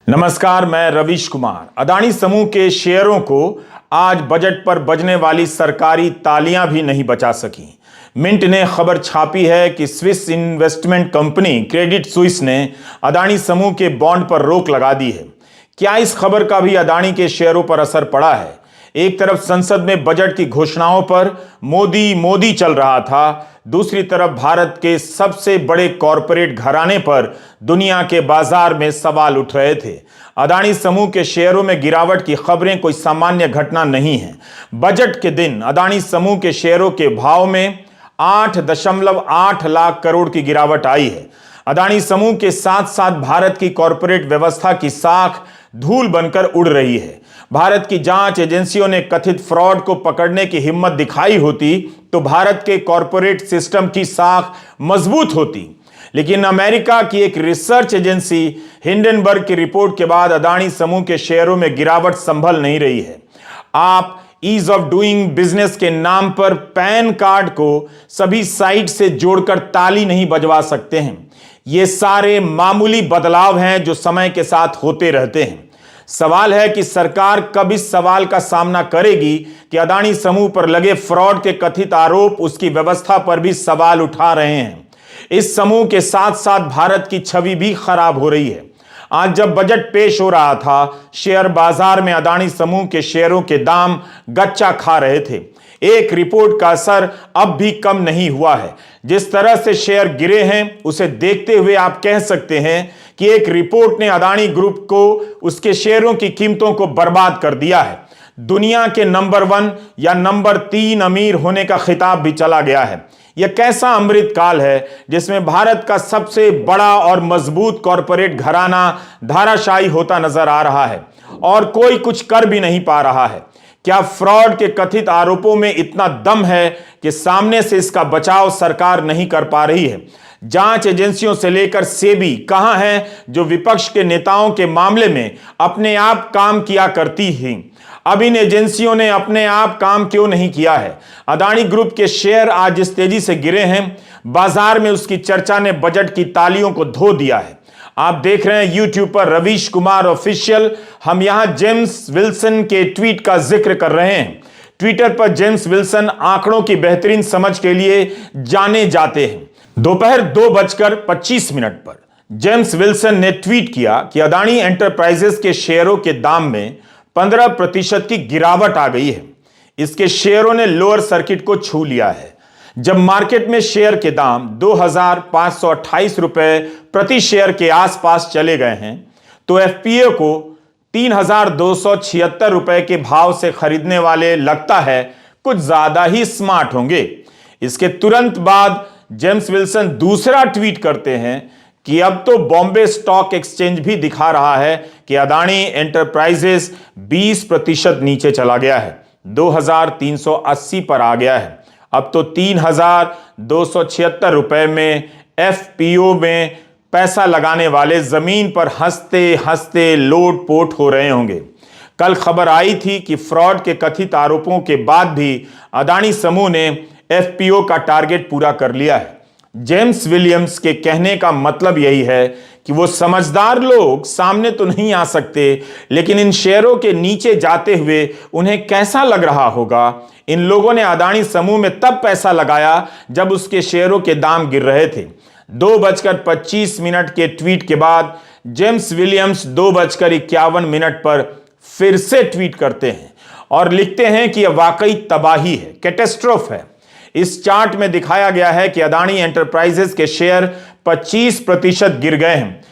नमस्कार, मैं रवीश कुमार। अदानी समूह के शेयरों को आज बजट पर बजने वाली सरकारी तालियां भी नहीं बचा सकी। मिंट ने खबर छापी है कि Swiss investment company Credit Suisse ने अदानी समूह के बॉन्ड पर रोक लगा दी है। क्या इस खबर का भी अदानी के शेयरों पर असर पड़ा है? एक तरफ संसद में बजट की घोषणाओं पर मोदी मोदी चल रहा था, दूसरी तरफ भारत के सबसे बड़े कॉरपोरेट घराने पर दुनिया के बाजार में सवाल उठ रहे थे। अदानी समूह के शेयरों में गिरावट की खबरें कोई सामान्य घटना नहीं है। बजट के दिन अदानी समूह के शेयरों के भाव में 8.8 लाख करोड़ की गिरावट आई है। अदानी समूह के साथ साथ भारत की कॉरपोरेट व्यवस्था की साख धूल बनकर उड़ रही है। भारत की जांच एजेंसियों ने कथित फ्रॉड को पकड़ने की हिम्मत दिखाई होती तो भारत के कॉरपोरेट सिस्टम की साख मजबूत होती, लेकिन अमेरिका की एक रिसर्च एजेंसी हिंडनबर्ग की रिपोर्ट के बाद अदानी समूह के शेयरों में गिरावट संभल नहीं रही है। आप ईज ऑफ डूइंग बिजनेस के नाम पर पैन कार्ड को सभी साइट से जोड़कर ताली नहीं बजवा सकते हैं। ये सारे मामूली बदलाव हैं जो समय के साथ होते रहते हैं। सवाल है कि सरकार कब इस सवाल का सामना करेगी कि अदानी समूह पर लगे फ्रॉड के कथित आरोप उसकी व्यवस्था पर भी सवाल उठा रहे हैं। इस समूह के साथ साथ भारत की छवि भी खराब हो रही है। आज जब बजट पेश हो रहा था, शेयर बाजार में अदानी समूह के शेयरों के दाम गच्चा खा रहे थे। एक रिपोर्ट का असर अब भी कम नहीं हुआ है। जिस तरह से शेयर गिरे हैं, उसे देखते हुए आप कह सकते हैं कि एक रिपोर्ट ने अदानी ग्रुप को उसके शेयरों की कीमतों को बर्बाद कर दिया है। दुनिया के नंबर 1 या नंबर 3 अमीर होने का खिताब भी चला गया है। यह कैसा अमृत काल है जिसमें भारत का सबसे बड़ा और मजबूत कॉरपोरेट घराना धाराशायी होता नजर आ रहा है और कोई कुछ कर भी नहीं पा रहा है। क्या फ्रॉड के कथित आरोपों में इतना दम है कि सामने से इसका बचाव सरकार नहीं कर पा रही है? जांच एजेंसियों से लेकर सेबी कहां है जो विपक्ष के नेताओं के मामले में अपने आप काम किया करती थी? अब इन एजेंसियों ने अपने आप काम क्यों नहीं किया है? अदानी ग्रुप के शेयर आज जिस तेजी से गिरे हैं, बाजार में उसकी चर्चा ने बजट की तालियों को धो दिया है। आप देख रहे हैं यूट्यूब पर रवीश कुमार ऑफिशियल। हम यहां जेम्स विल्सन के ट्वीट का जिक्र कर रहे हैं। ट्विटर पर जेम्स विल्सन आंकड़ों की बेहतरीन समझ के लिए जाने जाते हैं। दोपहर 2:25 पर जेम्स विल्सन ने ट्वीट किया कि अदानी एंटरप्राइजेस के शेयरों के दाम में 15% की गिरावट आ गई है। इसके शेयरों ने लोअर सर्किट को छू लिया है। जब मार्केट में शेयर के दाम 2,528 रुपए प्रति शेयर के आसपास चले गए हैं, तो एफपीओ को 3,276 रुपए के भाव से खरीदने वाले लगता है कुछ ज्यादा ही स्मार्ट होंगे। इसके तुरंत बाद जेम्स विल्सन दूसरा ट्वीट करते हैं कि अब तो बॉम्बे स्टॉक एक्सचेंज भी दिखा रहा है कि अदानी एंटरप्राइजेस 20% नीचे चला गया है, 2,380 पर आ गया है। अब तो 3,276 रुपए में एफपीओ में पैसा लगाने वाले जमीन पर हंसते हंसते लोट पोट हो रहे होंगे। कल खबर आई थी कि फ्रॉड के कथित आरोपों के बाद भी अदानी समूह ने एफपीओ का टारगेट पूरा कर लिया है। जेम्स विलियम्स के कहने का मतलब यही है कि वो समझदार लोग सामने तो नहीं आ सकते, लेकिन इन शेयरों के नीचे जाते हुए उन्हें कैसा लग रहा होगा। इन लोगों ने अदानी समूह में तब पैसा लगाया जब उसके शेयरों के दाम गिर रहे थे। 2:25 के ट्वीट के बाद जेम्स विलियम्स 2:51 पर फिर से ट्वीट करते हैं और लिखते हैं कि यह वाकई तबाही है, कैटेस्ट्रोफ है। इस चार्ट में दिखाया गया है कि अदानी एंटरप्राइजेस के शेयर 25% गिर गए हैं।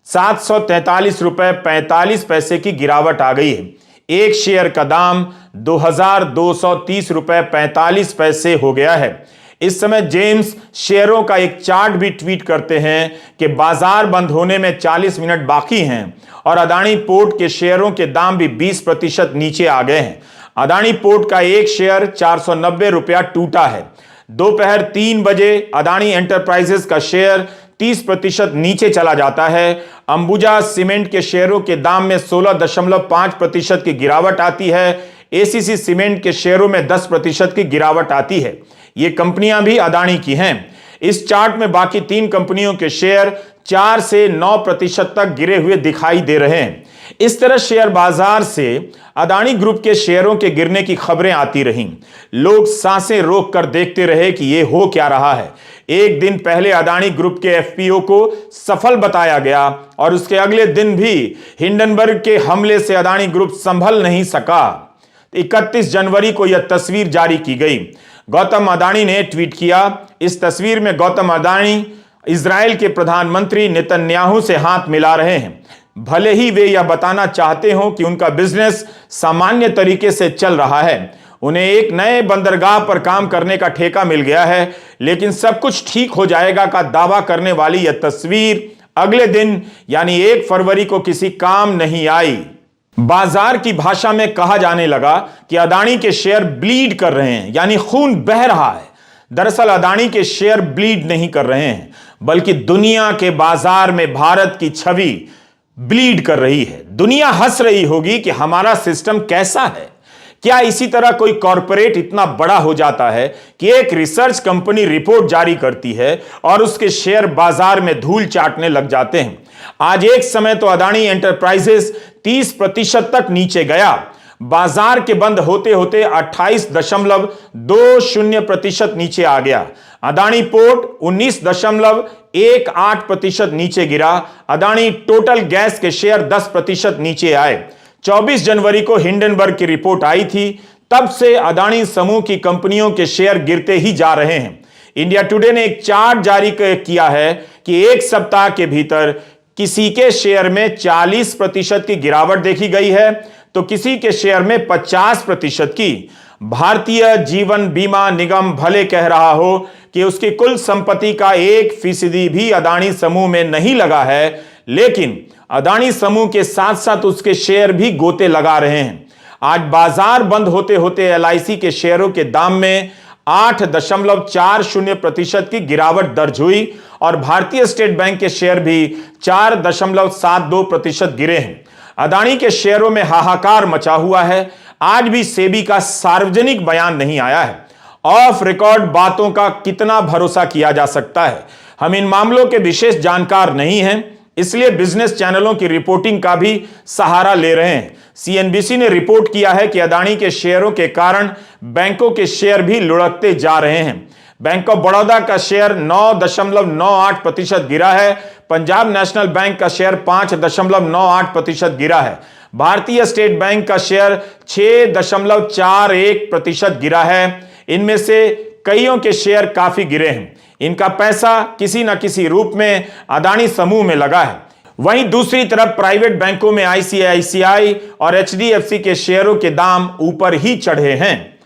743 रुपए 45 पैसे की गिरावट आ गई है। एक शेयर का दाम 2,230 रुपए 45 पैसे हो गया है। इस समय जेम्स शेयरों का एक चार्ट भी ट्वीट करते हैं कि बाजार बंद होने में 40 मिनट बाकी हैं और अदानी पोर्ट के शेयरों के दाम भी 20% नीचे आ गए हैं। अदानी पोर्ट का एक शेयर 490 रुपया टूटा है। दोपहर 3 बजे अदानी एंटरप्राइजेस का शेयर 30% नीचे चला जाता है। अंबुजा सीमेंट के शेयरों के दाम में 16.5% की गिरावट आती है। एसीसी सीमेंट के शेयरों में 10% की गिरावट आती है। ये कंपनियां भी अदानी की हैं। इस चार्ट में बाकी 3 कंपनियों के शेयर 4 से 9% तक गिरे हुए दिखाई दे रहे हैं। इस तरह शेयर बाजार से अदानी ग्रुप के शेयरों के गिरने की खबरें आती रहीं। लोग सांसें रोक कर देखते रहे कि यह हो क्या रहा है। एक दिन पहले अदानी ग्रुप के एफपीओ को सफल बताया गया और उसके अगले दिन भी हिंडनबर्ग के हमले से अदानी ग्रुप संभल नहीं सका। 31 जनवरी को यह तस्वीर जारी की गई। गौतम अदानी ने ट्वीट किया। इस तस्वीर में गौतम अदानी इजराइल के प्रधानमंत्री नेतन्याहू से हाथ मिला रहे हैं। भले ही वे यह बताना चाहते हो कि उनका बिजनेस सामान्य तरीके से चल रहा है, उन्हें एक नए बंदरगाह पर काम करने का ठेका मिल गया है, लेकिन सब कुछ ठीक हो जाएगा का दावा करने वाली यह तस्वीर अगले दिन यानी 1 फरवरी को किसी काम नहीं आई। बाजार की भाषा में कहा जाने लगा कि अदानी के शेयर ब्लीड कर रहे हैं, यानी खून बह रहा है। दरअसल अदानी के शेयर ब्लीड नहीं कर रहे हैं, बल्कि दुनिया के बाजार में भारत की छवि ब्लीड कर रही है। दुनिया हंस रही होगी कि हमारा सिस्टम कैसा है। क्या इसी तरह कोई कॉरपोरेट इतना बड़ा हो जाता है कि एक रिसर्च कंपनी रिपोर्ट जारी करती है और उसके शेयर बाजार में धूल चाटने लग जाते हैं। आज एक समय तो अदानी एंटरप्राइजेस 30% तक नीचे गया। बाजार के बंद होते होते 28.20% नीचे आ गया। अदानी पोर्ट 19.18% नीचे गिरा। अदानी टोटल गैस के शेयर 10% नीचे आए। 24 जनवरी को हिंडनबर्ग की रिपोर्ट आई थी। तब से अदानी समूह की कंपनियों के शेयर गिरते ही जा रहे हैं। इंडिया टुडे ने एक चार्ट जारी किया है कि एक सप्ताह के भीतर किसी के शेयर में 40% की गिरावट देखी गई है तो किसी के शेयर में 50% की। भारतीय जीवन बीमा निगम भले कह रहा हो कि उसकी कुल संपत्ति का 1% भी अदानी समूह में नहीं लगा है, लेकिन अदानी समूह के साथ साथ उसके शेयर भी गोते लगा रहे हैं। आज बाजार बंद होते होते एलआईसी के शेयरों के दाम में 8.40% की गिरावट दर्ज हुई और भारतीय स्टेट बैंक के शेयर भी 4.72% गिरे हैं। अदानी के शेयरों में हाहाकार मचा हुआ है। आज भी सेबी का सार्वजनिक बयान नहीं आया है। ऑफ रिकॉर्ड बातों का कितना भरोसा किया जा सकता है? हम इन मामलों के विशेष जानकार नहीं हैं, इसलिए बिजनेस चैनलों की रिपोर्टिंग का भी सहारा ले रहे हैं। सीएनबीसी ने रिपोर्ट किया है कि अदानी के शेयरों के कारण बैंकों के शेयर भी लुढ़कते जा रहे हैं। बैंक ऑफ बड़ौदा का शेयर 9.98% गिरा है। पंजाब नेशनल बैंक का शेयर 5.98% गिरा है। भारतीय स्टेट बैंक का शेयर 6.41% गिरा है। इनमें से कईयों के शेयर काफी गिरे हैं। इनका पैसा किसी न किसी रूप में अदानी समूह में लगा है। वहीं दूसरी तरफ प्राइवेट बैंकों में आईसीआईसीआई और एचडीएफसी के शेयरों के दाम ऊपर ही चढ़े हैं।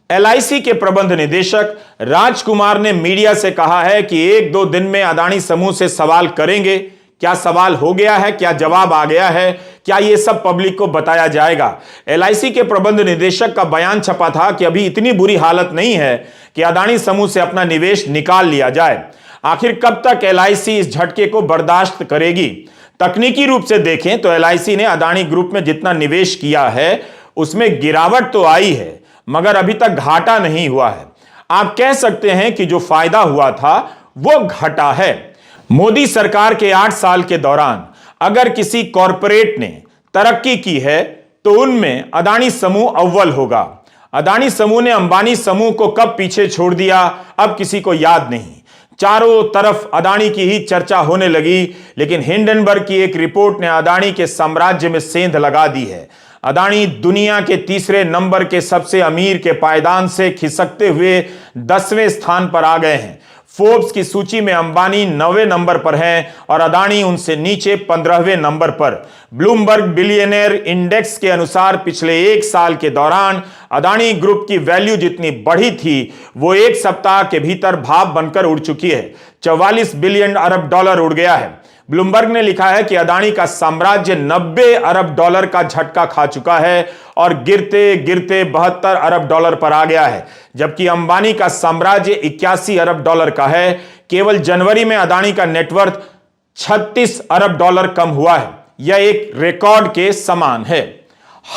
एलआईसी के प्रबंध निदेशक राजकुमार ने मीडिया से कहा है कि 1-2 दिन में अदानी समूह से सवाल करेंगे। क्या सवाल हो गया है, क्या जवाब आ गया है, क्या यह सब पब्लिक को बताया जाएगा? एलआईसी के प्रबंध निदेशक का बयान छपा था कि अभी इतनी बुरी हालत नहीं है कि अदानी समूह से अपना निवेश निकाल लिया जाए। आखिर कब तक एलआईसी इस झटके को बर्दाश्त करेगी? तकनीकी रूप से देखें तो एलआईसी ने अदानी ग्रुप में जितना निवेश किया है उसमें गिरावट तो आई है, मगर अभी तक घाटा नहीं हुआ है। आप कह सकते हैं कि जो फायदा हुआ था वो घटा है। मोदी सरकार के 8 साल के दौरान अगर किसी कॉरपोरेट ने तरक्की की है तो उनमें अदानी समूह अव्वल होगा। अदानी समूह ने अंबानी समूह को कब पीछे छोड़ दिया, अब किसी को याद नहीं। चारों तरफ अदानी की ही चर्चा होने लगी, लेकिन हिंडनबर्ग की एक रिपोर्ट ने अदानी के साम्राज्य में सेंध लगा दी है। अदानी दुनिया के तीसरे नंबर के सबसे अमीर के पायदान से खिसकते हुए 10वें स्थान पर आ गए हैं। फोर्ब्स की सूची में अंबानी 9वें नंबर पर हैं और अदानी उनसे नीचे 15वें नंबर पर। ब्लूमबर्ग बिलियनेयर इंडेक्स के अनुसार पिछले 1 साल के दौरान अदानी ग्रुप की वैल्यू जितनी बढ़ी थी वो 1 सप्ताह के भीतर भाप बनकर उड़ चुकी है। 44 बिलियन अरब डॉलर उड़ गया है। ब्लूमबर्ग ने लिखा है कि अदानी का साम्राज्य 90 अरब डॉलर का झटका खा चुका है और गिरते गिरते 72 अरब डॉलर पर आ गया है, जबकि अंबानी का साम्राज्य 81 अरब डॉलर का है। केवल जनवरी में अदानी का नेटवर्थ 36 अरब डॉलर कम हुआ है। यह एक रिकॉर्ड के समान है।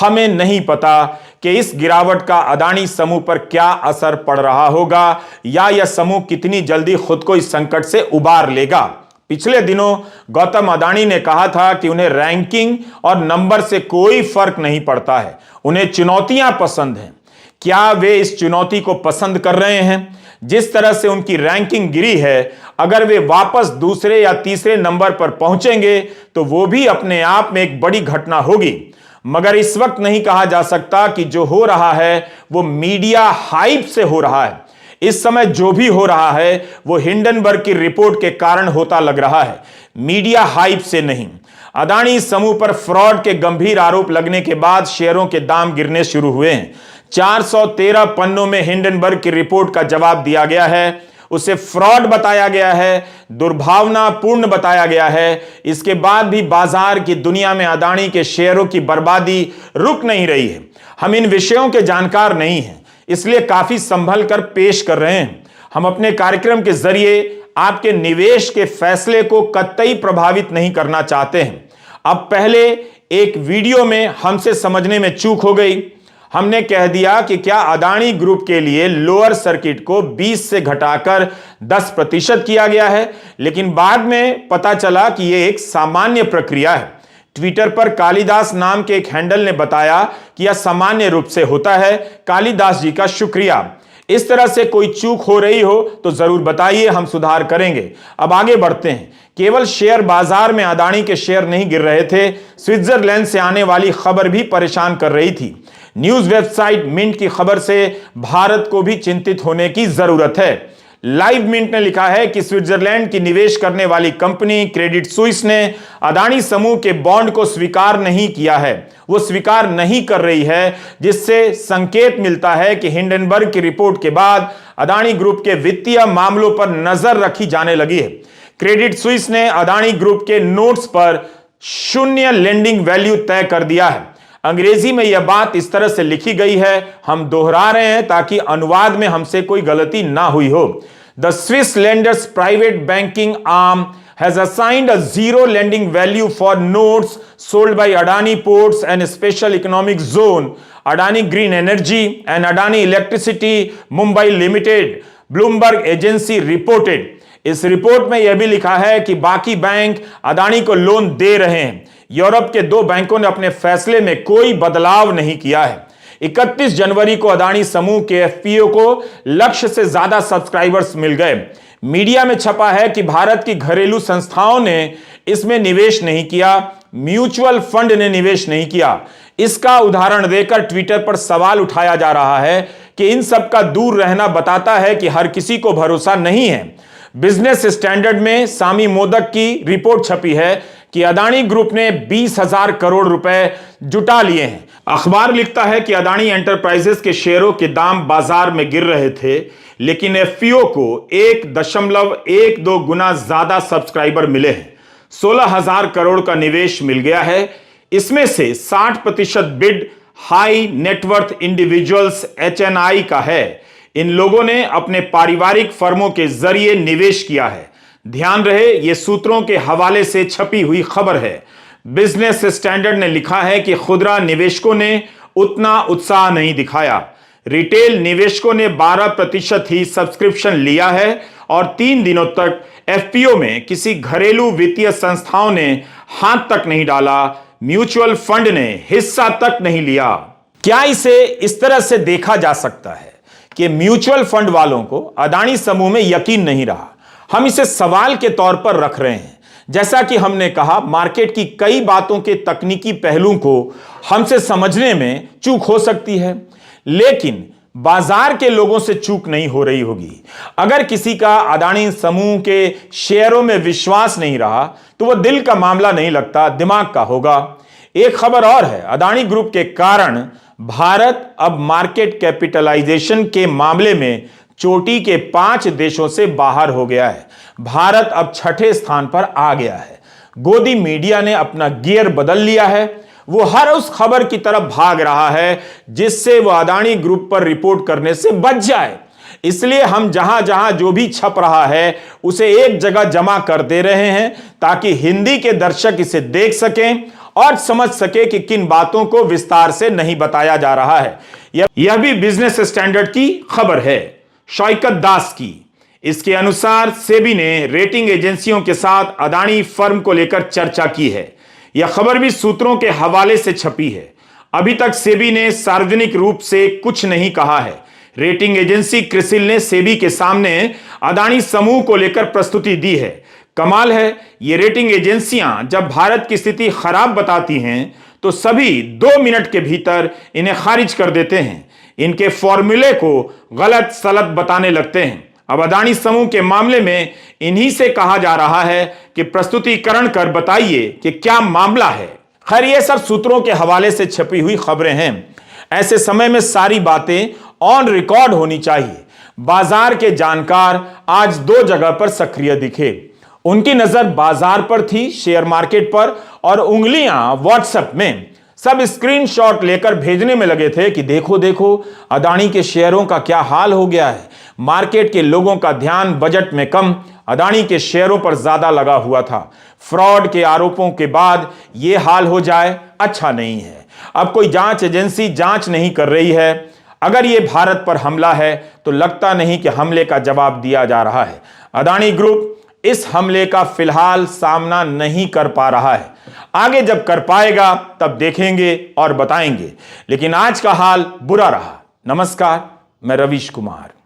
हमें नहीं पता कि इस गिरावट का अदानी समूह पर क्या असर पड़ रहा होगा या यह समूह कितनी जल्दी खुद को इस संकट से उबार लेगा। पिछले दिनों गौतम अडानी ने कहा था कि उन्हें रैंकिंग और नंबर से कोई फर्क नहीं पड़ता है, उन्हें चुनौतियां पसंद हैं। क्या वे इस चुनौती को पसंद कर रहे हैं? जिस तरह से उनकी रैंकिंग गिरी है, अगर वे वापस दूसरे या तीसरे नंबर पर पहुंचेंगे तो वो भी अपने आप में एक बड़ी घटना होगी। मगर इस वक्त नहीं कहा जा सकता कि जो हो रहा है वो मीडिया हाइप से हो रहा है। इस समय जो भी हो रहा है वो हिंडनबर्ग की रिपोर्ट के कारण होता लग रहा है, मीडिया हाइप से नहीं। अडानी समूह पर फ्रॉड के गंभीर आरोप लगने के बाद शेयरों के दाम गिरने शुरू हुए हैं। 413 पन्नों में हिंडनबर्ग की रिपोर्ट का जवाब दिया गया है, उसे फ्रॉड बताया गया है, दुर्भावनापूर्ण बताया गया है। इसके बाद भी बाजार की दुनिया में अडानी के शेयरों की बर्बादी रुक नहीं रही है। हम इन विषयों के जानकार नहीं हैं, इसलिए काफी संभल कर पेश कर रहे हैं। हम अपने कार्यक्रम के जरिए आपके निवेश के फैसले को कतई प्रभावित नहीं करना चाहते हैं। अब पहले एक वीडियो में हमसे समझने में चूक हो गई। हमने कह दिया कि क्या अडानी ग्रुप के लिए लोअर सर्किट को 20 से घटाकर 10% किया गया है, लेकिन बाद में पता चला कि यह एक सामान्य प्रक्रिया है। ट्विटर पर कालिदास नाम के एक हैंडल ने बताया कि यह सामान्य रूप से होता है। कालिदास जी का शुक्रिया। इस तरह से कोई चूक हो रही हो तो जरूर बताइए, हम सुधार करेंगे। अब आगे बढ़ते हैं। केवल शेयर बाजार में अडानी के शेयर नहीं गिर रहे थे, स्विट्जरलैंड से आने वाली खबर भी परेशान कर रही थी। न्यूज वेबसाइट मिंट की खबर से भारत को भी चिंतित होने की जरूरत है। लाइव मिंट ने लिखा है कि स्विट्जरलैंड की निवेश करने वाली कंपनी क्रेडिट स्विस ने अडानी समूह के बॉन्ड को स्वीकार नहीं किया है, वो स्वीकार नहीं कर रही है, जिससे संकेत मिलता है कि हिंडनबर्ग की रिपोर्ट के बाद अडानी ग्रुप के वित्तीय मामलों पर नजर रखी जाने लगी है। क्रेडिट स्विस ने अडानी ग्रुप के नोट्स पर 0 लेंडिंग वैल्यू तय कर दिया है। अंग्रेजी में यह बात इस तरह से लिखी गई है, हम दोहरा रहे हैं ताकि अनुवाद में हमसे कोई गलती ना हुई हो। The Swiss lenders private banking arm has assigned a 0 lending value for notes sold by Adani Ports and Special Economic Zone, Adani Green Energy and Adani Electricity Mumbai Limited, Bloomberg agency reported. इस report में यह भी लिखा है कि बाकी bank Adani को loan दे रहे हैं। यूरोप के 2 बैंकों ने अपने फैसले में कोई बदलाव नहीं किया है। 31 जनवरी को अडानी समूह के एफपीओ को लक्ष्य से ज्यादा सब्सक्राइबर्स मिल गए। मीडिया में छपा है कि भारत की घरेलू संस्थाओं ने इसमें निवेश नहीं किया, म्यूचुअल फंड ने निवेश नहीं किया। इसका उदाहरण देकर ट्विटर पर सवाल उठाया जा रहा है कि इन सब का दूर रहना बताता है कि हर किसी को भरोसा नहीं है। बिजनेस स्टैंडर्ड में सामी मोदक की रिपोर्ट छपी है कि अडानी ग्रुप ने 20,000 करोड़ रुपए जुटा लिए हैं। अखबार लिखता है कि अडानी एंटरप्राइजेस के शेयरों के दाम बाजार में गिर रहे थे, लेकिन एफपीओ को 1.12 गुना ज्यादा सब्सक्राइबर मिले हैं। 16,000 करोड़ का निवेश मिल गया है। इसमें से 60% bid high net worth individuals HNI का है। इन लोगों ने अपने पारिवारिक फर्मों के जरिए निवेश किया है। ध्यान रहे, यह सूत्रों के हवाले से छपी हुई खबर है। बिजनेस स्टैंडर्ड ने लिखा है कि खुदरा निवेशकों ने उतना उत्साह नहीं दिखाया। रिटेल निवेशकों ने 12% ही सब्सक्रिप्शन लिया है और 3 दिनों तक एफपीओ में किसी घरेलू वित्तीय संस्थाओं ने हाथ तक नहीं डाला, म्यूचुअल फंड ने हिस्सा तक नहीं लिया। क्या इसे इस तरह से देखा जा सकता है कि म्यूचुअल फंड वालों को अडानी समूह में यकीन नहीं रहा? हम इसे सवाल के तौर पर रख रहे हैं। जैसा कि हमने कहा, मार्केट की कई बातों के तकनीकी पहलू को हमसे समझने में चूक हो सकती है, लेकिन बाजार के लोगों से चूक नहीं हो रही होगी। अगर किसी का अडानी समूह के शेयरों में विश्वास नहीं रहा तो वह दिल का मामला नहीं लगता, दिमाग का होगा। एक खबर और है, अडानी ग्रुप के कारण भारत अब मार्केट कैपिटलाइजेशन के मामले में चोटी के 5 देशों से बाहर हो गया है। भारत अब 6ठे स्थान पर आ गया है। गोदी मीडिया ने अपना गियर बदल लिया है। वो हर उस खबर की तरफ भाग रहा है जिससे वो अडानी ग्रुप पर रिपोर्ट करने से बच जाए। इसलिए हम जहां जहां जो भी छप रहा है उसे एक जगह जमा कर दे रहे हैं ताकि हिंदी के दर्शक इसे देख सकें और समझ सके कि किन बातों को विस्तार से नहीं बताया जा रहा है। यह भी बिजनेस स्टैंडर्ड की खबर है, शौकत दास की। इसके अनुसार सेबी ने रेटिंग एजेंसियों के साथ अदानी फर्म को लेकर चर्चा की है। यह खबर भी सूत्रों के हवाले से छपी है। अभी तक सेबी ने सार्वजनिक रूप से कुछ नहीं कहा है। रेटिंग एजेंसी क्रिसिल ने सेबी के सामने अदानी समूह को लेकर प्रस्तुति दी है। कमाल है, ये रेटिंग एजेंसियां जब भारत की स्थिति खराब बताती हैं तो सभी 2 मिनट के भीतर इन्हें खारिज कर देते हैं। इनके फॉर्मूले को गलत सलत बताने लगते हैं। अब अदानी समूह के मामले में इन्हीं से कहा जा रहा है कि प्रस्तुतिकरण कर बताइए कि क्या मामला है। खैर, ये सब सूत्रों के हवाले से छपी हुई खबरें हैं। ऐसे समय में सारी बातें ऑन रिकॉर्ड होनी चाहिए। बाजार के जानकार आज 2 जगह पर सक्रिय दिखे। उनकी नजर बाजार पर थी, शेयर मार्केट पर, और उंगलियां व्हाट्सएप में। सब स्क्रीनशॉट लेकर भेजने में लगे थे कि देखो देखो अदानी के शेयरों का क्या हाल हो गया है। मार्केट के लोगों का ध्यान बजट में कम, अदानी के शेयरों पर ज्यादा लगा हुआ था। फ्रॉड के आरोपों के बाद यह हाल हो जाए अच्छा नहीं है। अब कोई जांच एजेंसी जांच नहीं कर रही है। अगर यह भारत पर हमला है तो लगता नहीं कि हमले का जवाब दिया जा रहा है। अदानी ग्रुप इस हमले का फिलहाल सामना नहीं कर पा रहा है। आगे जब कर पाएगा तब देखेंगे और बताएंगे। लेकिन आज का हाल बुरा रहा। नमस्कार, मैं रवीश कुमार।